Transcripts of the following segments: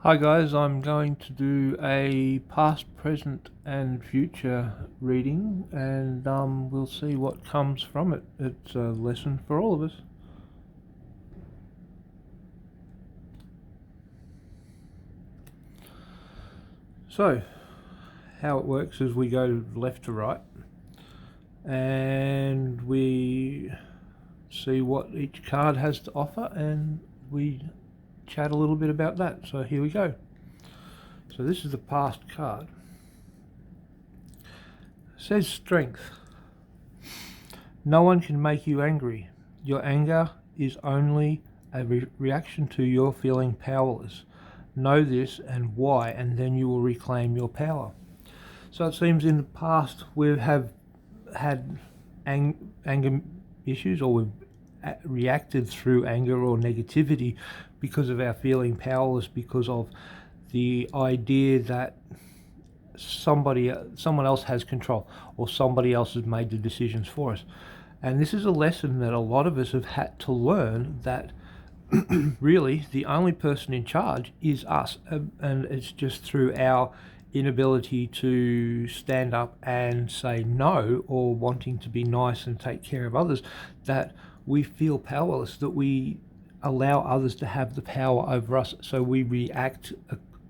Hi guys, I'm going to do a past, present and future reading and we'll see what comes from it. It's a lesson for all of us. So, how it works is we go left to right and we see what each card has to offer and we chat a little bit about that. So here we go. So this is the past card. It says strength. No one can make you angry. Your anger is only a reaction to your feeling powerless. Know this and why, and then you will reclaim your power. So it seems in the past we have had anger issues, or we've reacted through anger or negativity because of our feeling powerless, because of the idea that someone else has control, or somebody else has made the decisions for us. And this is a lesson that a lot of us have had to learn, that really the only person in charge is us, and it's just through our inability to stand up and say no, or wanting to be nice and take care of others, that we feel powerless, that we allow others to have the power over us, so we react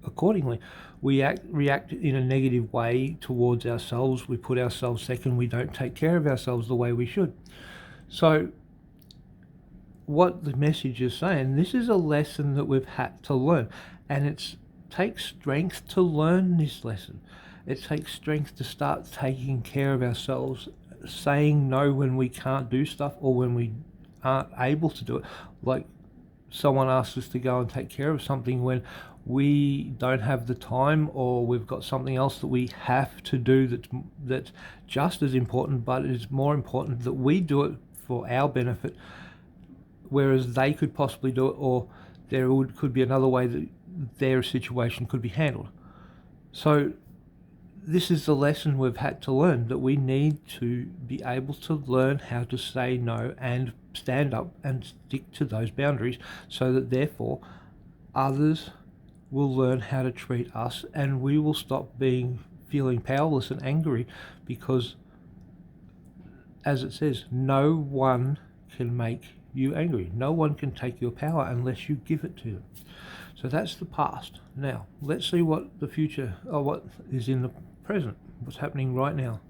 accordingly. We react in a negative way towards ourselves. We put ourselves second. We don't take care of ourselves the way we should. So what the message is saying, this is a lesson that we've had to learn, and it takes strength to learn this lesson. It takes strength to start taking care of ourselves, saying no when we can't do stuff, or when we aren't able to do it. Like someone asks us to go and take care of something when we don't have the time, or we've got something else that we have to do that's just as important, but it's more important that we do it for our benefit, whereas they could possibly do it, or could be another way that their situation could be handled. So this is the lesson we've had to learn, that we need to be able to learn how to say no and stand up and stick to those boundaries, so that therefore others will learn how to treat us, and we will stop feeling powerless and angry, because, as it says, no one can make you angry. No one can take your power unless you give it to them. So that's the past. Now let's see what the future, or what is in the present, what's happening right now.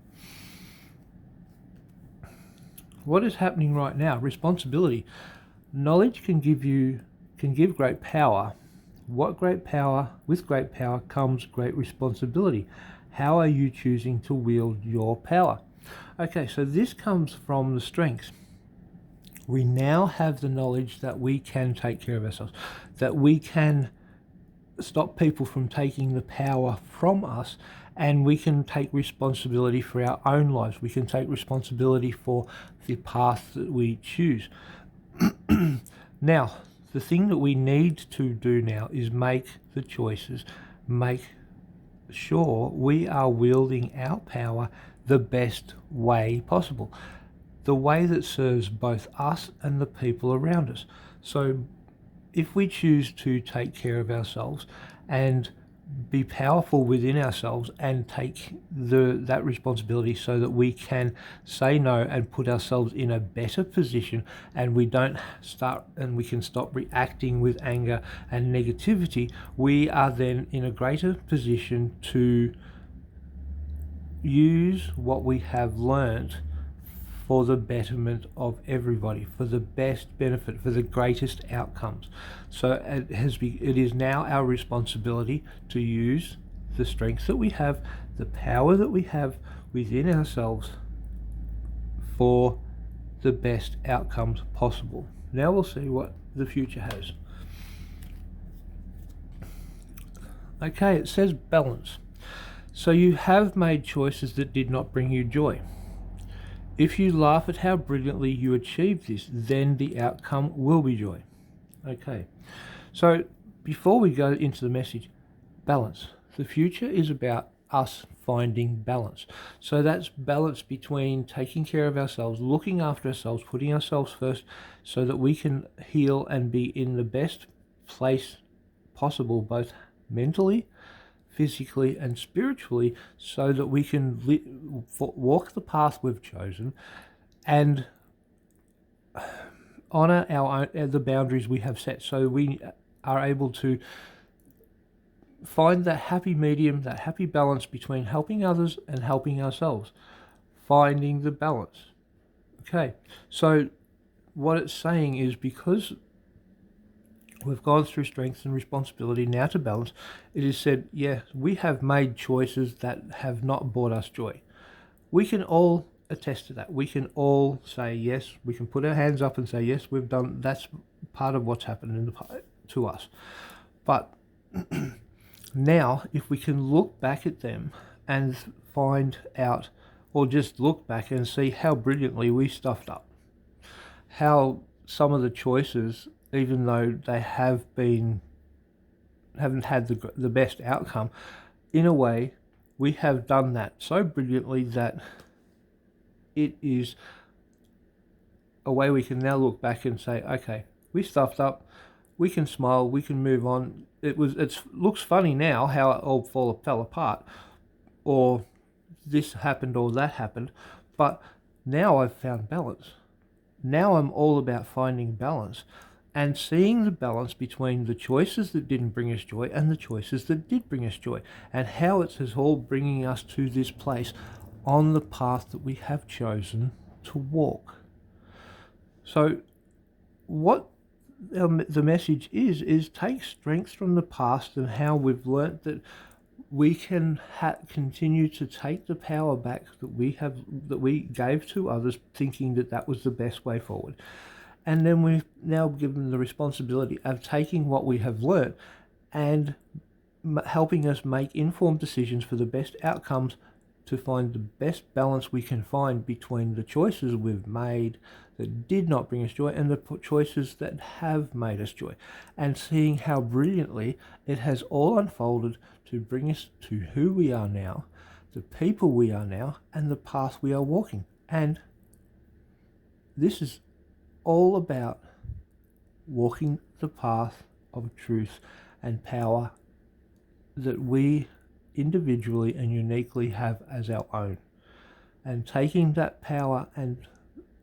What is happening right now? Responsibility. Knowledge can give great power. With great power comes great responsibility. How are you choosing to wield your power? Okay, so this comes from the strength. We now have the knowledge that we can take care of ourselves, that we can stop people from taking the power from us, and we can take responsibility for our own lives. We can take responsibility for the path that we choose. Now, the thing that we need to do now is make the choices, make sure we are wielding our power the best way possible, the way that serves both us and the people around us. So if we choose to take care of ourselves and be powerful within ourselves, and take that responsibility, so that we can say no and put ourselves in a better position, and we can stop reacting with anger and negativity, we are then in a greater position to use what we have learned for the betterment of everybody, for the best benefit, for the greatest outcomes. So it is now our responsibility to use the strength that we have, the power that we have within ourselves, for the best outcomes possible. Now we'll see what the future has. Okay, it says balance. So you have made choices that did not bring you joy. If you laugh at how brilliantly you achieved this, then the outcome will be joy. Okay, so before we go into the message, balance. The future is about us finding balance. So that's balance between taking care of ourselves, looking after ourselves, putting ourselves first, so that we can heal and be in the best place possible, both mentally, physically, and spiritually, so that we can walk the path we've chosen and honor our own, the boundaries we have set, so we are able to find that happy medium, that happy balance between helping others and helping ourselves. Finding the balance. Okay, so what it's saying is, because we've gone through strength and responsibility, now to balance, it is said, yeah, we have made choices that have not brought us joy. We can all attest to that. We can all say yes. We can put our hands up and say yes, we've done. That's part of what's happened to us. But now, if we can look back at them and find out, or just look back and see how brilliantly we stuffed up, how some of the choices, even though they haven't had the best outcome, in a way, we have done that so brilliantly that it is a way we can now look back and say, okay, we stuffed up, we can smile, we can move on. It looks funny now how it all fell apart, or this happened or that happened, but now I've found balance. Now I'm all about finding balance and seeing the balance between the choices that didn't bring us joy and the choices that did bring us joy, and how it is all bringing us to this place on the path that we have chosen to walk. So what the message is take strength from the past and how we've learnt that we can continue to take the power back that we gave to others, thinking that was the best way forward. And then we've now given the responsibility of taking what we have learnt and helping us make informed decisions for the best outcomes, to find the best balance we can find between the choices we've made that did not bring us joy and the choices that have made us joy, and seeing how brilliantly it has all unfolded to bring us to who we are now, the people we are now, and the path we are walking. And this is all about walking the path of truth and power that we individually and uniquely have as our own, and taking that power and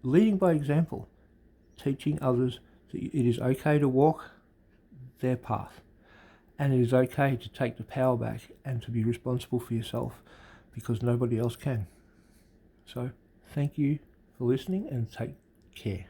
leading by example, teaching others that it is okay to walk their path, and it is okay to take the power back and to be responsible for yourself, because nobody else can. So thank you for listening, and take care.